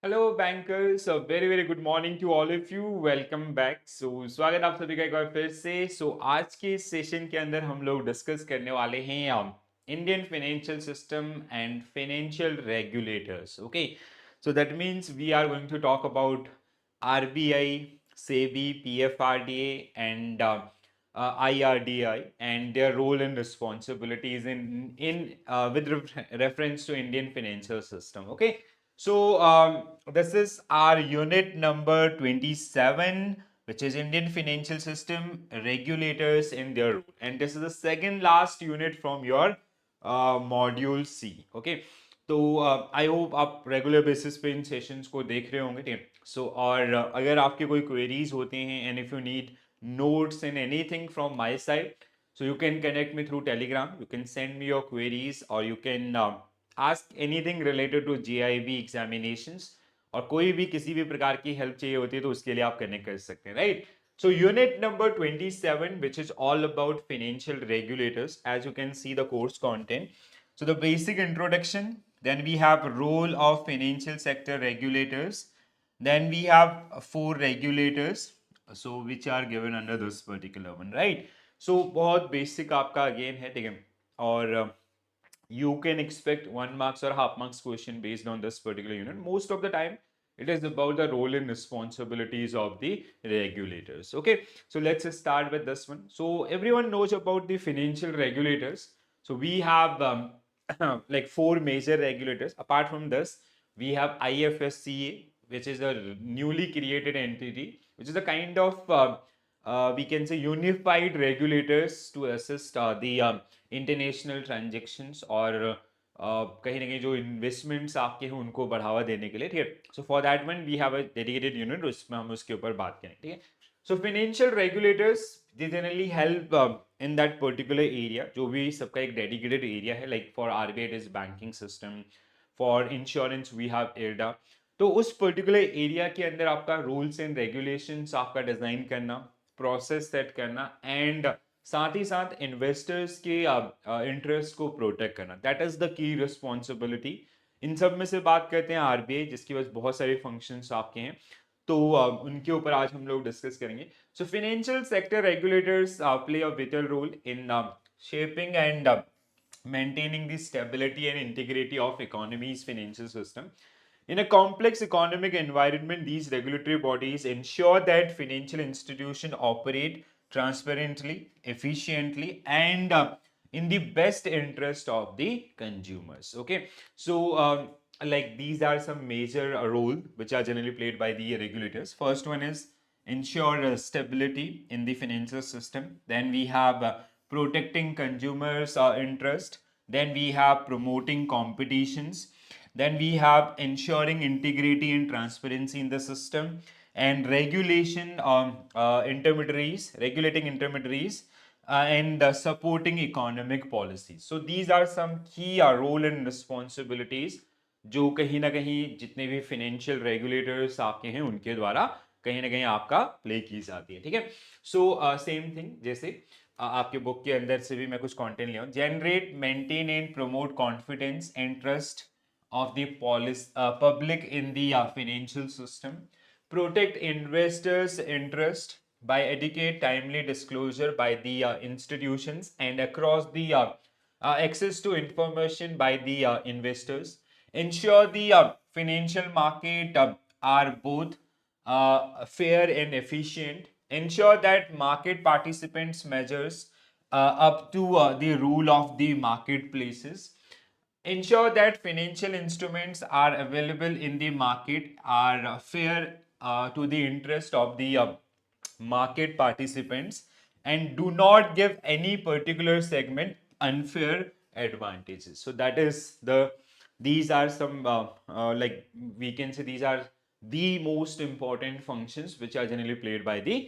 Hello bankers, very very good morning to all of you. Welcome back. स्वागत आप सभी का एक बार फिर से। आज के इस सेशन के अंदर हम लोग डिस्कस करने वाले हैं Indian financial system and financial regulators. Okay, so that means we are going to talk about RBI, SEBI, PFRDA and IRDI and their role and responsibilities in with reference to Indian financial system. Okay, this is our unit number 27, which is Indian financial system regulators in their role, and this is the second last unit from your module C. Okay, तो I hope आप regular basis पे इन sessions को देख रहे होंगे, ठीक है। और अगर आपके कोई क्वेरीज होते हैं and if you need notes and anything from my side, so you can connect me through Telegram. You can send me your queries or you can ask anything related to JIB examinations, और कोई भी किसी भी प्रकार की help चाहिए होती है तो उसके लिए आप कनेक्ट कर सकते हैं, right. So unit number 27, which is all about financial regulators, as you can see the course content. So the basic introduction, then we have role of financial sector regulators, then we have four regulators, so which are given under this particular one, right? So बहुत basic आपका again है, ठीक है। और you can expect 1 marks or half marks question based on this particular unit. Most of the time it is about the role and responsibilities of the regulators. Okay, so let's start with this one. So everyone knows about the financial regulators. So we have like four major regulators. Apart from this, we have IFSCA, which is a newly created entity, which is a kind of we can say unified regulators to assist the international transactions और कहीं ना कहीं जो investments आपके हैं उनको बढ़ावा देने के लिए, ठीक है। So for that one we have a dedicated unit, उसमें हम उसके ऊपर बात करें, ठीक है। So financial regulators they generally help in that particular area, जो भी सबका एक डेडिकेटेड एरिया है। Like for RBI it is banking system, for insurance we have IRDA. तो उस पर्टिकुलर एरिया के अंदर आपका रूल्स एंड रेगुलेशंस आपका डिजाइन करना, प्रोसेस सेट करना एंड साथ ही साथ इन्वेस्टर्स के इंटरेस्ट को प्रोटेक्ट करना, that is the key responsibility. इन सब में से बात करते हैं आरबीआई, जिसकी वजह बहुत सारे फंक्शंस आपके हैं, तो उनके ऊपर आज हम लोग डिस्कस करेंगे। So financial sector regulators play a vital role in shaping and maintaining the stability and integrity of economy's financial system. In a complex economic environment, these regulatory bodies ensure that financial institutions operate transparently, efficiently, and in the best interest of the consumers. Okay, so like these are some major roles which are generally played by the regulators. First one is ensure stability in the financial system. Then we have protecting consumers' interest. Then we have promoting competitions. Then we have ensuring integrity and transparency in the system, and regulation intermediaries, regulating intermediaries, and supporting economic policies. So these are some key role and responsibilities जो कहीं ना कहीं जितने भी financial regulators आपके हैं उनके द्वारा कहीं ना कहीं आपका प्ले की जाती है, ठीक है। सो सेम थिंग, जैसे आपके बुक के अंदर से भी मैं कुछ कंटेंट लिया हूँ। Generate, maintain and promote confidence and trust of the public in the financial system, protect investors' interest by educate timely disclosure by the institutions and across the access to information by the investors, ensure the financial market are both fair and efficient, ensure that market participants measures up to the rule of the marketplaces, ensure that financial instruments are available in the market are fair to the interest of the market participants, and do not give any particular segment unfair advantages. So that is the, these are some like we can say these are the most important functions which are generally played by the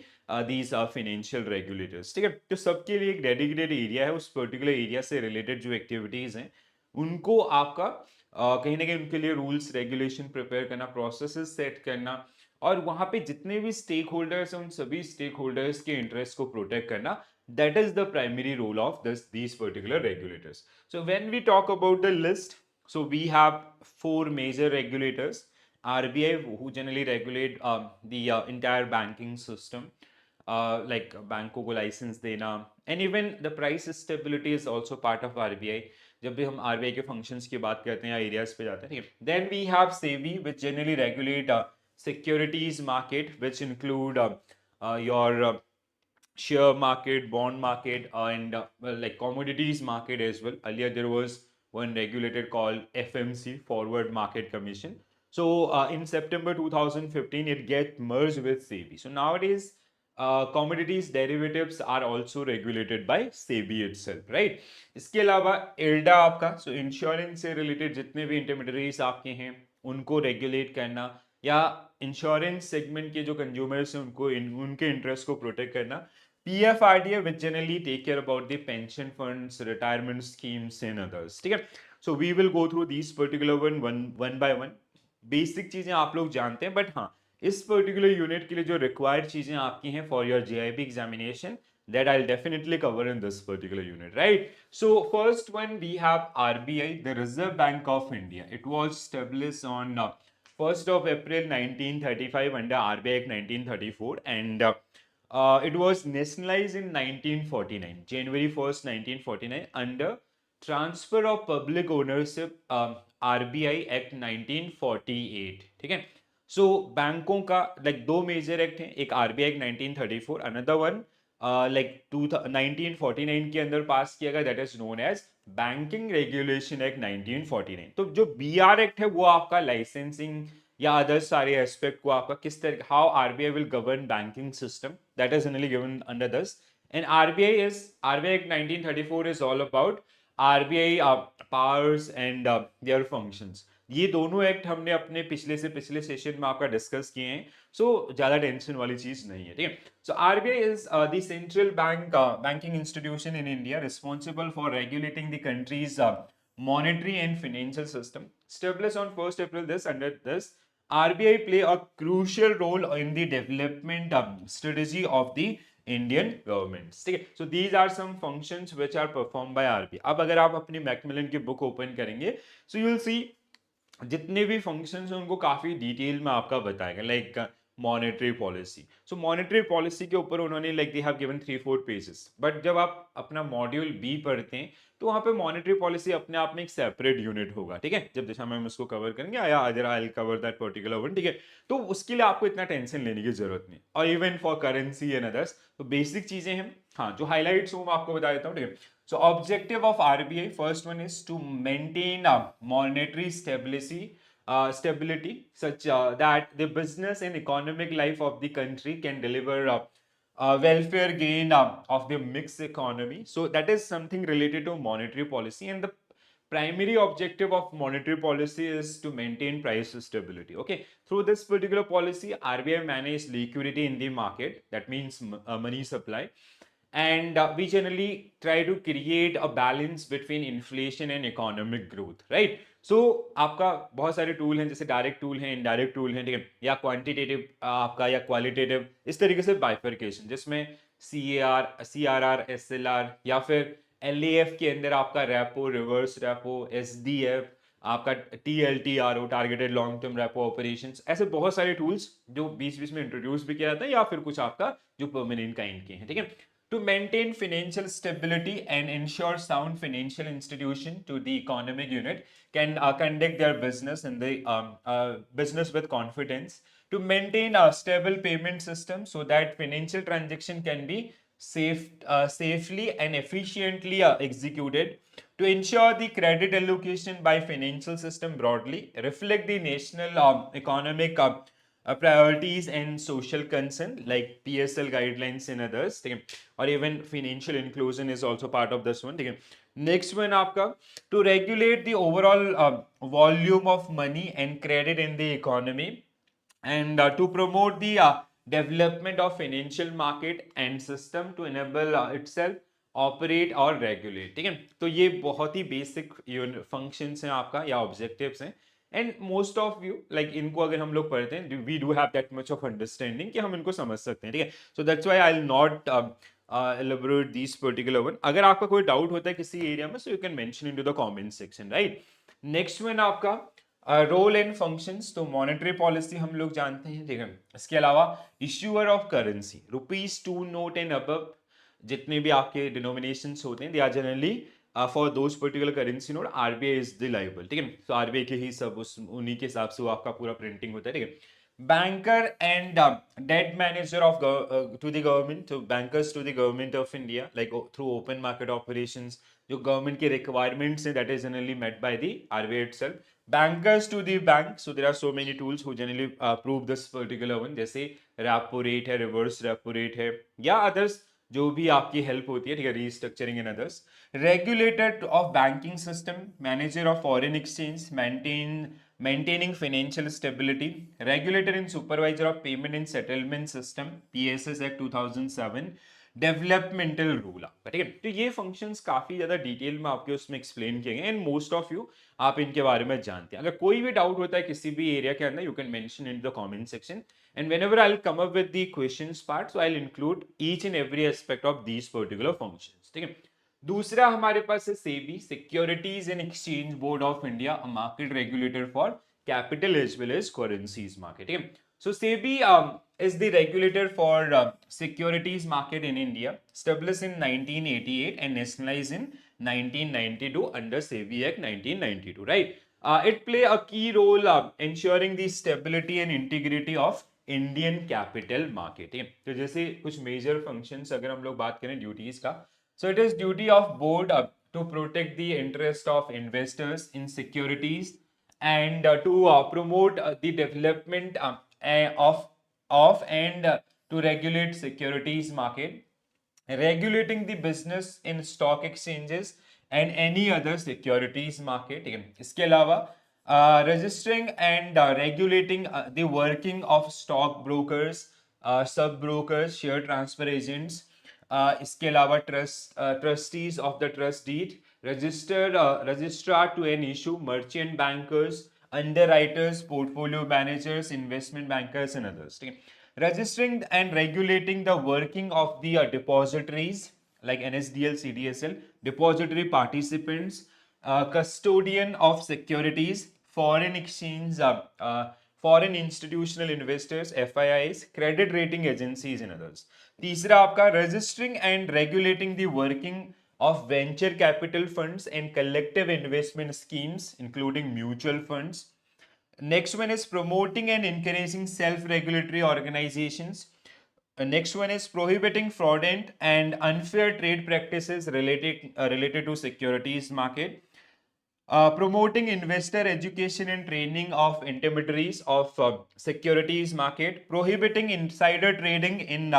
these financial regulators, ठीक है। तो सबके लिए एक dedicated area है, उस particular area से related जो एक्टिविटीज हैं उनको आपका कहीं ना कहीं उनके लिए रूल्स रेगुलेशन प्रिपेयर करना, प्रोसेसेस सेट करना, और वहां पे जितने भी स्टेक होल्डर्स हैं उन सभी स्टेक होल्डर्स के इंटरेस्ट को प्रोटेक्ट करना, that is the primary role of these particular regulators. So when we talk about the list, so we have four major regulators, RBI who generally regulate the entire banking system, like बैंकों को licence देना, and even the price stability is also part of RBI. जब भी हम RBI के functions की बात करते हैं या एरियाज पे जाते हैं, ठीक है. Then we have SEBI which generally regulate securities market, which include your share market, bond market, and well, like commodities market as well. Earlier, there was one regulated called FMC, Forward Market Commission. So in September 2015, it get merged with SEBI. So nowadays, commodities derivatives are also regulated by SEBI itself, right? इसके अलावा IRDA आपका, so insurance से related जितने भी intermediaries आपके हैं उनको regulate करना, या इंश्योरेंस सेगमेंट के जो कंज्यूमर्स हैं उनको उनके इंटरेस्ट को प्रोटेक्ट करना. PFRDA, which generally take care about the pension funds, retirement schemes, and others. ठीक है. So we will go through these particular one by one. Basic चीजें आप लोग जानते हैं, बट हाँ, इस पर्टिकुलर यूनिट के लिए जो रिक्वायर्ड चीजें आपकी हैं for your JIB examination, that I'll definitely cover in this particular unit, right? So first one, we have RBI, the Reserve Bank of India. It was established on 1st of April 1935 under RBI Act 1934, and it was nationalized in 1949, January 1st, 1949, under Transfer of Public Ownership RBI Act 1948. ठीक है. सो बैंकों का like दो major act हैं, एक RBI act 1934, another one like 1949 के अंदर पास किया गया, that is known as banking regulation act 1949. तो जो बीआर एक्ट है वो आपका लाइसेंसिंग या अदर सारे एस्पेक्ट को आपका किस तरह, how RBI will govern banking system, that is generally given under this. And RBI act 1934 is all about RBI powers and their functions. ये दोनों एक्ट हमने अपने पिछले सेशन में आपका डिस्कस किए हैं, सो ज्यादा टेंशन वाली चीज नहीं है, ठीक है. So RBI is the central banking institution in India responsible for regulating the countries monetary and financial system. Established on 1st April under this, RBI play a crucial role in the development strategy of the Indian government. ठीक है. So these are some functions which are performed by RBI. अब अगर आप अपनी Macmillan की book open करेंगे, so you will see जितने भी फंक्शंस हैं उनको काफी डिटेल में आपका बताएगा, लाइक मॉनेटरी पॉलिसी. सो मॉनेटरी पॉलिसी के ऊपर उन्होंने like they have given 3-4 pages, but जब आप अपना मॉड्यूल बी पढ़ते हैं तो वहां पे मॉनेटरी पॉलिसी अपने आप में एक सेपरेट यूनिट होगा, ठीक है. जब जैसा हम उसको कवर करेंगे, आया other I will cover that particular one, ठीक है. तो उसके लिए आपको इतना टेंशन लेने की जरूरत नहीं, और even for currency and others तो बेसिक चीजें हैं. हाँ, जो हाईलाइट्स हूँ मैं आपको बता देता हूँ, ठीक है. So objective of RBI, first one is to maintain monetary stability such that the business and economic life of the country can deliver welfare gain of the mixed economy. So that is something related to monetary policy, and the primary objective of monetary policy is to maintain price stability. Okay, through this particular policy, RBI manage liquidity in the market. That means money supply. And we generally try to create a balance between inflation and economic growth, right? So आपका बहुत सारे tool हैं, जैसे direct tool हैं, indirect tool हैं, ठीक है, या क्वांटिटेटिव आपका या क्वालिटेटिव, इस तरीके से बाइफर्केशन, जिसमें CRR, SLR, या फिर LAF के अंदर आपका रेपो, रिवर्स रेपो, SDF, आपका TLTRO, targeted long term repo operations, ऐसे बहुत सारे टूल्स जो बीच बीच में इंट्रोड्यूस भी किया जाता है, या फिर कुछ आपका जो परमानेंट काइंड के हैं, ठीक है. To maintain financial stability and ensure sound financial institution to the economic unit can conduct their business in the business with confidence, to maintain a stable payment system so that financial transaction can be safely and efficiently executed, to ensure the credit allocation by financial system broadly reflect the national economic priorities and social concern like PSL guidelines and others, ठीक है. और even financial inclusion is also part of this one, ठीक है. Next one आपका to regulate the overall volume of money and credit in the economy, and to promote the development of financial market and system to enable itself operate और regulate, ठीक है. तो ये बहुत ही basic functions हैं आपका या ऑब्जेक्टिव्स हैं, and most of you like इनको अगर हम लोग पढ़ते हैं, we do have that much of understanding कि हम इनको समझ सकते हैं, ठीक है. So that's why I will not elaborate these particular one. अगर आपका कोई डाउट होता है किसी एरिया में, so you can mention into the comment section, right. Next one आपका रोल एंड फंक्शंस, तो मॉनेटरी पॉलिसी हम लोग जानते हैं, ठीक है। इसके अलावा issuer of currency, rupees 2 note and above, जितने भी आपके डिनोमिनेशंस होते हैं, they are generally for those particular currency note RBI is the liable, ठीक है। तो आरबीआई के ही सब उस उन्हीं के हिसाब से वो आपका पूरा प्रिंटिंग होता है, ठीक है। banker and debt manager of to the government, so bankers to the government of India, like through open market operations, जो गवर्नमेंट के रिक्वायरमेंट्स हैं, that is generally met by the RBI itself. Bankers to the bank, so there are so many tools who generally prove this particular one, जैसे repo rate है, reverse repo rate है, या others जो भी आपकी help होती है, ठीक है, restructuring and others. Regulator of banking system, manager of foreign exchange, maintaining financial stability, regulator and supervisor of payment and settlement system, PSS Act 2007, developmental rule आपका, ठीक है। तो ये फंक्शंस काफी ज्यादा डिटेल में आपके उसमें एक्सप्लेन किए गए एंड मोस्ट ऑफ यू आप इनके बारे में जानते हैं। अगर कोई भी डाउट होता है किसी भी एरिया के अंदर, you can mention in the comment section, and whenever I will come up with the questions part, so I will include each and every aspect of these particular functions, ठीक है। दूसरा हमारे पास है SEBI, securities and exchange board of India, a market regulator for capital as well as currencies market, ठीक है। So SEBI is the regulator for securities market in India, established in 1988 and nationalized in 1992 under SEBI Act 1992, right? It play a key role ensuring the stability and integrity of Indian capital market, ठीक है। तो जैसे कुछ major functions अगर हम लोग बात करें duties का, so it is duty of board to protect the interest of investors in securities and to promote the development of and to regulate securities market, regulating the business in stock exchanges and any other securities market, ठीक है। इसके अलावा registering and regulating the working of stock brokers, सब brokers, share transfer agents, इसके अलावा trustees of the trust deed, registrar to an issue, merchant bankers, underwriters, portfolio managers, investment bankers and others, ठीक है। Registering and regulating the working of the depositories like NSDL, CDSL, depository participants, custodian of securities, foreign exchange, foreign institutional investors, FIIs, credit rating agencies and others. तीसरा आपका registering and regulating the working of venture capital funds and collective investment schemes including mutual funds. Next one is promoting and encouraging self-regulatory organizations. Next one is prohibiting fraudulent and unfair trade practices related to securities market. Promoting investor education and training of intermediaries of securities market, prohibiting insider trading in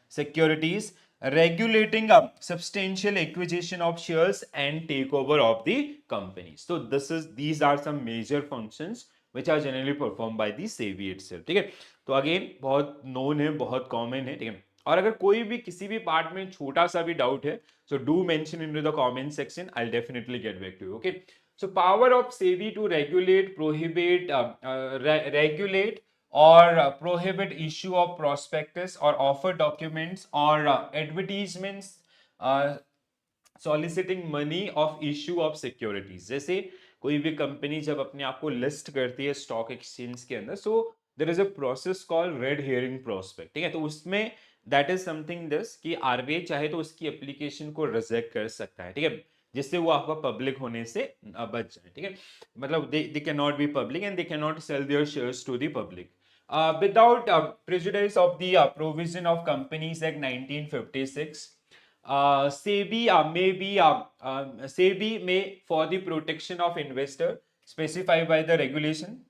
securities, regulating substantial acquisition of shares and takeover of the companies. So these are some major functions which are generally performed by the SEBI itself, ठीक है। तो again बहुत known है, बहुत common है, ठीक है। और अगर कोई भी किसी भी पार्ट में छोटा सा भी डाउट है, so do mention into the comment section, I'll definitely get back to you, okay। So power of SEBI to regulate, prohibit, regulate or prohibit issue of prospectus or offer documents or advertisements soliciting money of issue of securities। जैसे कोई भी company जब अपने आप को list करती है stock exchange के अंदर, so there is a process called red herring prospect, ठीक है। तो उसमें दैट इज समथिंग दिस कि आरबीआई चाहे तो उसकी एप्लीकेशन को रिजेक्ट कर सकता है, ठीक है, जिससे वो आपका पब्लिक होने से बच जाए, ठीक है। मतलब they can not be public and they can not sell their shares to the public without prejudice of the provision of Companies Act 1956. SEBI may, for the protection of investor specified by the regulation,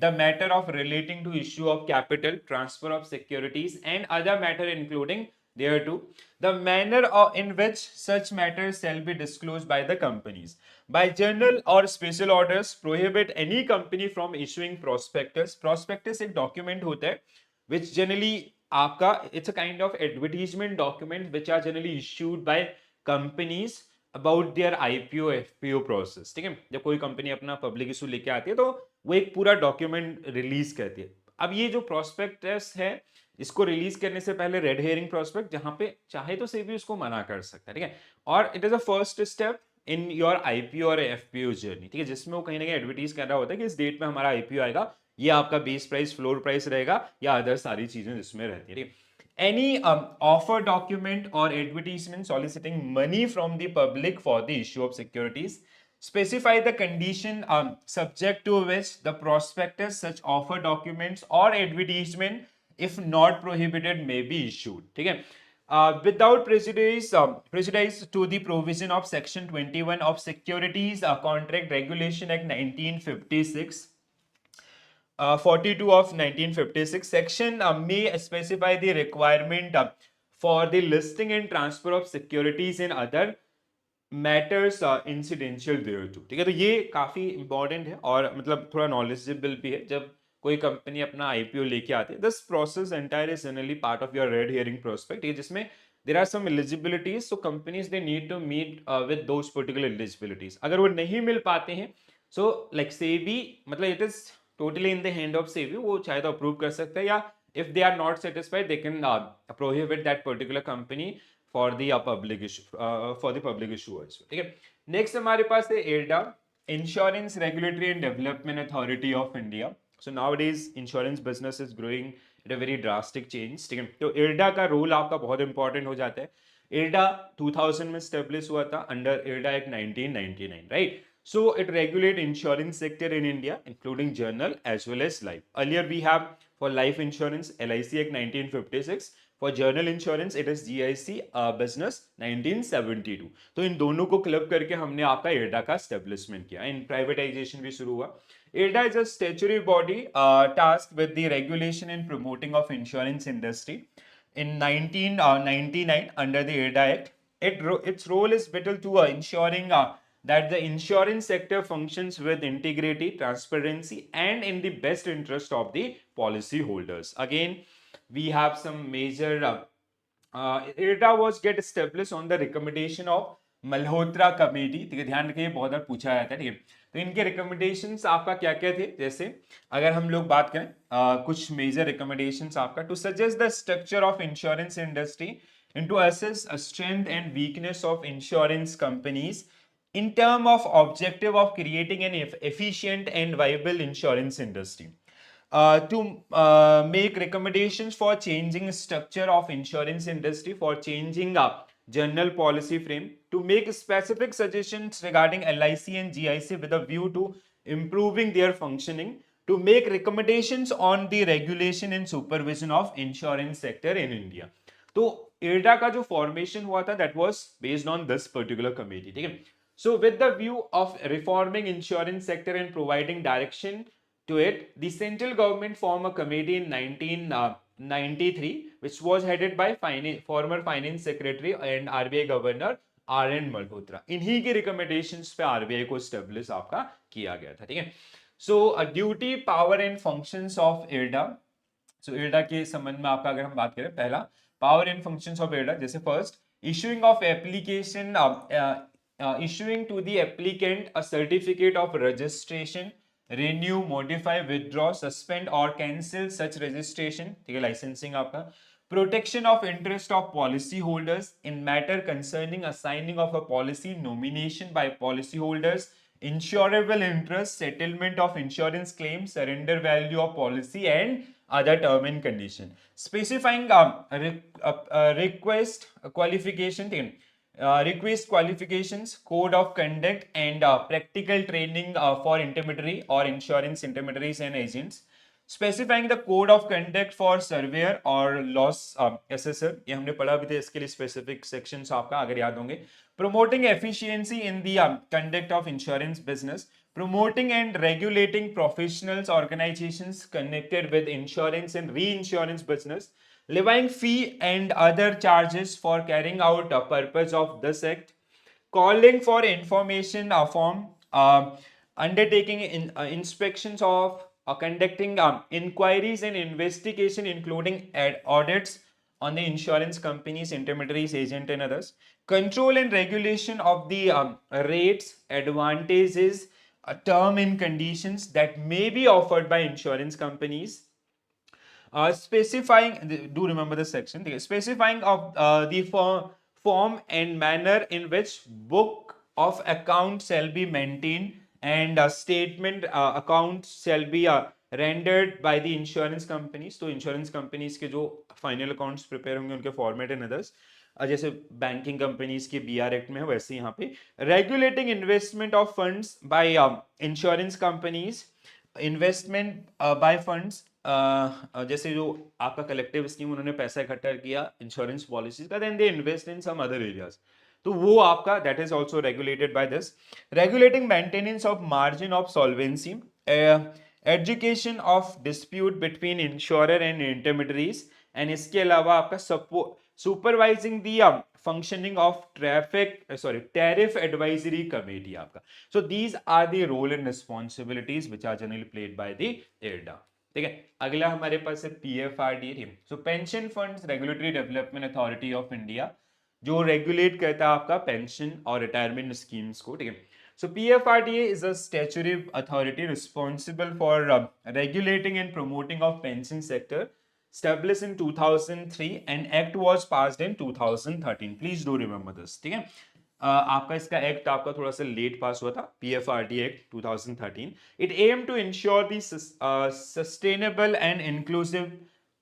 the matter of relating to issue of capital, transfer of securities, and other matter including thereto, the manner in which such matters shall be disclosed by the companies. By general or special orders, prohibit any company from issuing prospectus. Prospectus एक document होता है which generally आपका it's a kind of advertisement document which are generally issued by companies about their IPO FPO process, ठीक है। जब कोई company अपना public issue लेके आती है तो वो एक पूरा डॉक्यूमेंट रिलीज करती है। अब ये जो प्रोस्पेक्टस है इसको रिलीज करने से पहले रेड हेयरिंग प्रोस्पेक्ट, जहां पे चाहे तो सेबी उसको मना कर सकता है, ठीक है। और it is a first step in your IPO और एफपीओ जर्नी, ठीक है, जिसमें वो कहीं ना कहीं एडवर्टीज कर रहा होता है कि इस डेट में हमारा आईपीओ आएगा, ये आपका बेस प्राइस फ्लोर प्राइस रहेगा या अदर सारी चीजें जिसमें रहती है, ठीक है। Any offer document or advertisement soliciting money from the public for the issue of securities specify the condition subject to which the prospectus, such offer documents or advertisement, if not prohibited, may be issued, ठीक है। Without prejudice to the provision of section 21 of Securities Contract Regulation Act 1956, 42 of 1956 section may specify the requirement for the listing and transfer of securities in other matters incidental thereto, ठीक है। तो ये काफी important है और मतलब थोड़ा knowledgeable भी है। जब कोई कंपनी अपना आईपीओ लेके आती है, this process entire is generally part of your red herring prospect, जिसमें there are some eligibilities, so companies they need to meet with those particular eligibilities. अगर वो नहीं मिल पाते हैं, सो लाइक सेबी, मतलब it is totally in the hand of SEBI, वो चाहे तो अप्रूव कर सकते हैं, या if they are not satisfied they can prohibit that particular company for the public issue, for the public issuers, ठीक है। नेक्स्ट हमारे पास है IRDA, insurance regulatory and development authority of India. So nowadays insurance business is growing at a very drastic change, ठीक है। तो IRDA का role आपका बहुत इंपॉर्टेंट हो जाता है। IRDA 2000 में स्टेब्लिश हुआ था under IRDA act 1999, right. So it regulate insurance sector in India, including general as well as life. Earlier we have for life insurance LIC Act 1956, for general insurance it is GIC business 1972. तो इन दोनों को club करके हमने आपका IRDA का establishment किया। इन privatization भी शुरू हुआ। IRDA is a statutory body tasked with the regulation and promoting of insurance industry. In 1999 under the IRDA Act, its role is vital to ensuring that the insurance sector functions with integrity, transparency, and in the best interest of the policy holders. Again, we have some major IRDA was get established on the recommendation of Malhotra committee, ठीक है। ध्यान रखिए, बहुत बार पूछा जाता है, ठीक है। तो इनके रिकमेंडेशंस आपका क्या क्या थे, जैसे अगर हम लोग बात करें कुछ मेजर रिकमेंडेशंस आपका, to suggest the structure of insurance industry and to assess a strength and weakness of insurance companies in term of objective of creating an efficient and viable insurance industry. To make recommendations for changing structure of insurance industry, for changing up general policy frame, to make specific suggestions regarding LIC and GIC with a view to improving their functioning, to make recommendations on the regulation and supervision of insurance sector in India. तो IRDA का जो formation हुआ था that was based on this particular committee, ठीक है। So with the view of reforming insurance sector and providing direction to it, the central government formed a committee in 1993 which was headed by former finance secretary and RBI governor RN Malhotra. इन्हीं के recommendations पे RBI को establish आपका किया गया था, ठीक है। So duty, power and functions of IRDA. So IRDA के संबंध में आपका अगर हम बात करें, पहला power and functions of IRDA, जैसे first issuing of application, issuing to the applicant a certificate of registration, renew, modify, withdraw, suspend or cancel such registration, ठीक है, licensing आपका। Protection of interest of policy holders in matter concerning assigning of a policy, nomination by policy holders, insurable interest, settlement of insurance claims, surrender value of policy and other term and condition, specifying request qualification, request qualifications, code of conduct and practical training for intermediary or insurance intermediaries and agents, specifying the code of conduct for surveyor or loss assessor, ये हमने पढ़ा भी था, इसके लिए specific sections आपका अगर याद होंगे। Promoting efficiency in the conduct of insurance business, promoting and regulating professionals organizations connected with insurance and reinsurance business, levying fee and other charges for carrying out a purpose of this act, calling for information form, undertaking inspections of conducting inquiries and investigation including audits on the insurance companies, intermediaries, agent and others, control and regulation of the rates, advantages, term and conditions that may be offered by insurance companies, specifying, do remember the section, specifying of the form and manner in which book of account shall be maintained and statement accounts shall be rendered by the insurance companies. तो insurance companies के जो final accounts prepare होंगे उनके format and others जैसे banking companies के BR act में है वैसे यहाँ पे regulating investment of funds by insurance companies investment by funds जैसे जो आपका कलेक्टिव स्कीम उन्होंने पैसा इकट्ठा किया इंश्योरेंस पॉलिसीज का then they invest in some other areas तो वो आपका that is also regulated by this regulating maintenance of margin of solvency education of dispute between insurer and intermediaries and इसके अलावा आपका supervising the functioning of tariff advisory committee आपका so these are the role and responsibilities which are generally played by the IRDA ठीक है अगला हमारे पास है PFRDA so pension funds regulatory development authority of India जो रेगुलेट करता है आपका पेंशन और रिटायरमेंट स्कीम्स को ठीक है so PFRDA is a statutory authority responsible for regulating and promoting of pension sector established in 2003 and act was passed in 2013 please do remember this ठीक है आपका इसका एक्ट आपका थोड़ा सा लेट पास हुआ था PFRDA act 2013 it aimed to ensure the sustainable and inclusive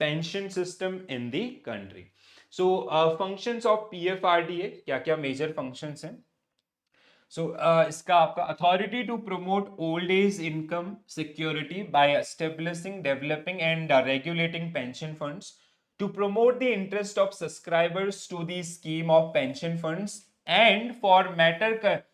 pension system in the country so functions of PFRDA क्या क्या major functions हैं So, इसका आपका authority to promote old age income security by establishing, developing and regulating pension funds to promote the interest of subscribers to the scheme of pension funds and for matter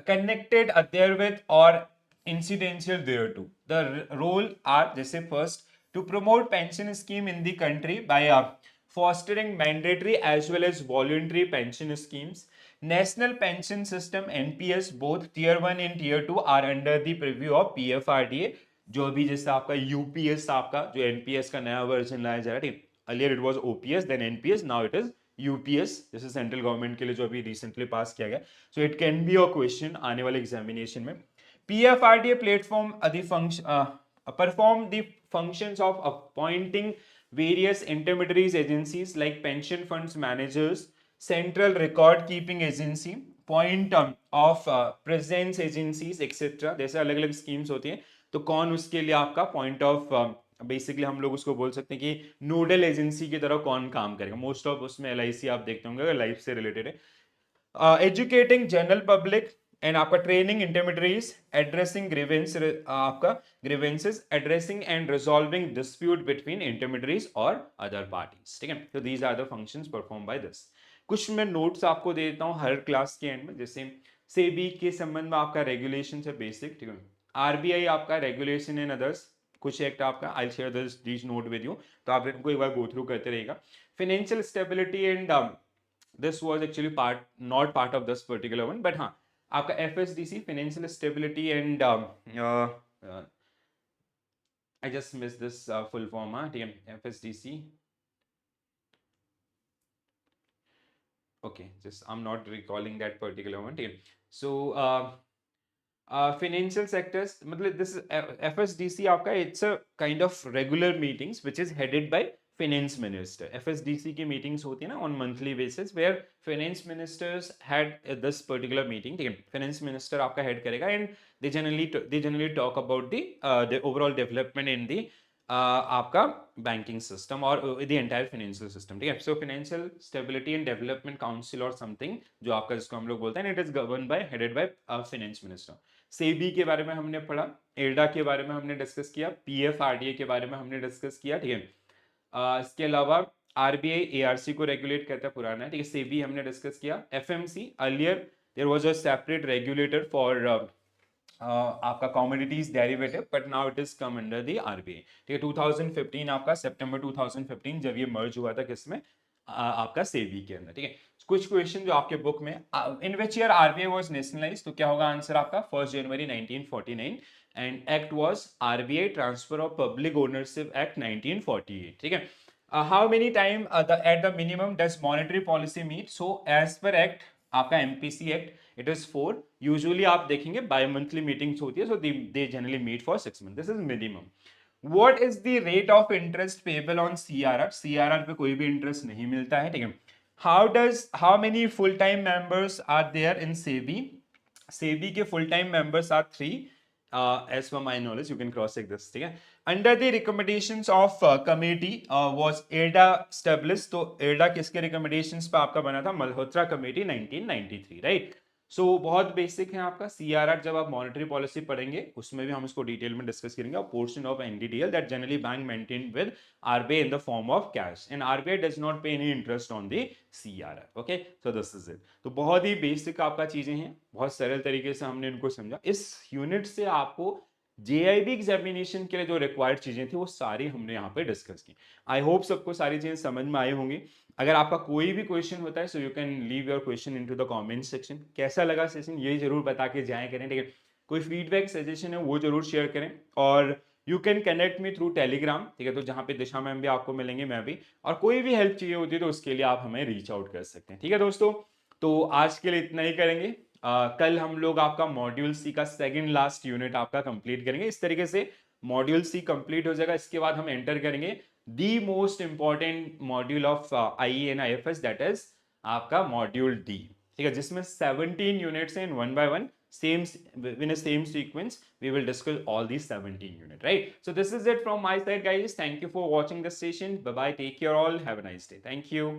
connected therewith or incidental thereto. The role are जैसे first to promote pension scheme in the country by fostering mandatory as well as voluntary pension schemes. National Pension System NPS both tier 1 and tier 2 are under the preview of PFRDA जो अभी जैसे आपका UPS आपका जो NPS का नया version लाया जा रहा है earlier it was OPS then NPS now it is UPS जैसे सेंट्रल गवर्नमेंट के लिए जो अभी रिसेंटली पास किया गया so it can be a question आने वाले एग्जामिनेशन में PFRDA platform perform the functions of appointing various intermediaries agencies like pension funds managers central record keeping agency point of presence agencies etc जैसे अलग अलग schemes होती हैं तो कौन उसके लिए आपका पॉइंट ऑफ बेसिकली हम लोग उसको बोल सकते हैं कि नोडल एजेंसी की तरह कौन काम करेगा मोस्ट ऑफ उसमें LIC आप देखते होंगे अगर लाइफ से रिलेटेड है एजुकेटिंग जनरल पब्लिक एंड आपका ट्रेनिंग इंटरमीडियरीज एड्रेसिंग ग्रीवेंस आपका grievances addressing and resolving dispute between intermediaries और अदर पार्टीज ठीक है तो these are the functions perform by this कुछ मैं नोट्स आपको दे देता हूँ हर क्लास के एंड में जैसे सेबी के संबंध में आपका रेगुलेशन है बेसिक ठीक है RBI आपका रेगुलेशन एंड अदर्स कुछ एक्ट आपका I share this note with you तो आप इनको एक बार गो थ्रू करते रहेगा financial stability and this was actually not part of this particular one but हाँ आपका FSDC financial stability and I just miss this full form ठीक है FSDC okay just I'm not recalling that particular one so financial sectors मतलब this FSDC आपका it's a kind of regular meetings which is headed by finance minister FSDC की meetings होती है ना on monthly basis where finance ministers had this particular meeting ठीक है finance minister आपका head करेगा and they generally talk about the overall development in the आपका banking system और द एंटायर फाइनेंशियल सिस्टम ठीक है so financial stability and development council और something जो आपका जिसको हम लोग बोलते हैं it is govern by headed by finance minister SEBI के बारे में हमने पढ़ा एडा के बारे में हमने डिस्कस किया PFRDA के बारे में हमने डिस्कस किया ठीक है इसके अलावा RBI ARC को रेगुलेट करता है पुराना है ठीक है सेबी हमने डिस्कस किया FMC earlier there was a separate regulator for आपका commodities derivative but now it is come under the RBI ठीक है 2015 आपका सितंबर 2015 जब ये मर्ज हुआ था किसमें आपका सेबी के अंदर ठीक है कुछ क्वेश्चन जो आपके बुक में in which year RBI was nationalized तो क्या होगा आंसर आपका 1 जनवरी 1949 and act was RBI transfer of public ownership act 1948 ठीक है how many time at the minimum does monetary policy meet so as per act आपका MPC act it is 4 usually आप देखेंगे बाई मंथली मीटिंग्स होती है so they generally meet for 6 month this is minimum what is the rate of interest payable on CRR CRR पे कोई भी interest नहीं मिलता है ठीक है how many full time members are there in SEBI? SEBI के full time members are 3. As per my knowledge, you can cross check this. ठीक है. Under the recommendations of committee was ERDA established. तो ERDA किसके recommendations पे आपका बना था? Malhotra committee 1993, right. सो बहुत बेसिक है आपका सीआरआर. जब आप मॉनेटरी पॉलिसी पढ़ेंगे उसमें भी हम इसको डिटेल में डिस्कस करेंगे. Portion of NDDL that generally bank maintain with RBI in the form of cash and RBI does not pay any interest on the CRR. Okay, so this is it. तो बहुत ही basic आपका चीजें हैं, बहुत सरल तरीके से हमने इनको समझा. इस यूनिट से आपको जेआईबी एग्जामिनेशन के लिए जो रिक्वायर्ड चीजें थी वो सारी हमने यहाँ पे डिस्कस की. आई होप सबको सारी चीजें समझ में आई होंगी. अगर आपका कोई भी क्वेश्चन होता है सो you can leave your question into the comment section. कैसा लगा सेशन ये जरूर बता के जाए करें. ठीक है, कोई फीडबैक सजेशन है वो जरूर शेयर करें. और you can connect me through Telegram. ठीक है, तो जहाँ पे दिशा मैम भी आपको मिलेंगे, मैं भी. और कोई भी हेल्प चाहिए होती है तो उसके लिए आप हमें रीच आउट कर सकते हैं. ठीक है दोस्तों, तो आज के लिए इतना ही करेंगे. कल हम लोग आपका मॉड्यूल सी का सेकंड लास्ट यूनिट आपका कंप्लीट करेंगे. इस तरीके से मॉड्यूल सी कंप्लीट हो जाएगा. इसके बाद हम एंटर करेंगे the most important module of I N I F S, that is आपका मॉड्यूल डी. ठीक है, जिसमें 17 यूनिट्स हैं. One by one same in a same sequence we will discuss all these 17 unit, right? So this is it from my side guys. Thank you for watching this session. Bye bye, take care all, have a nice day. Thank you.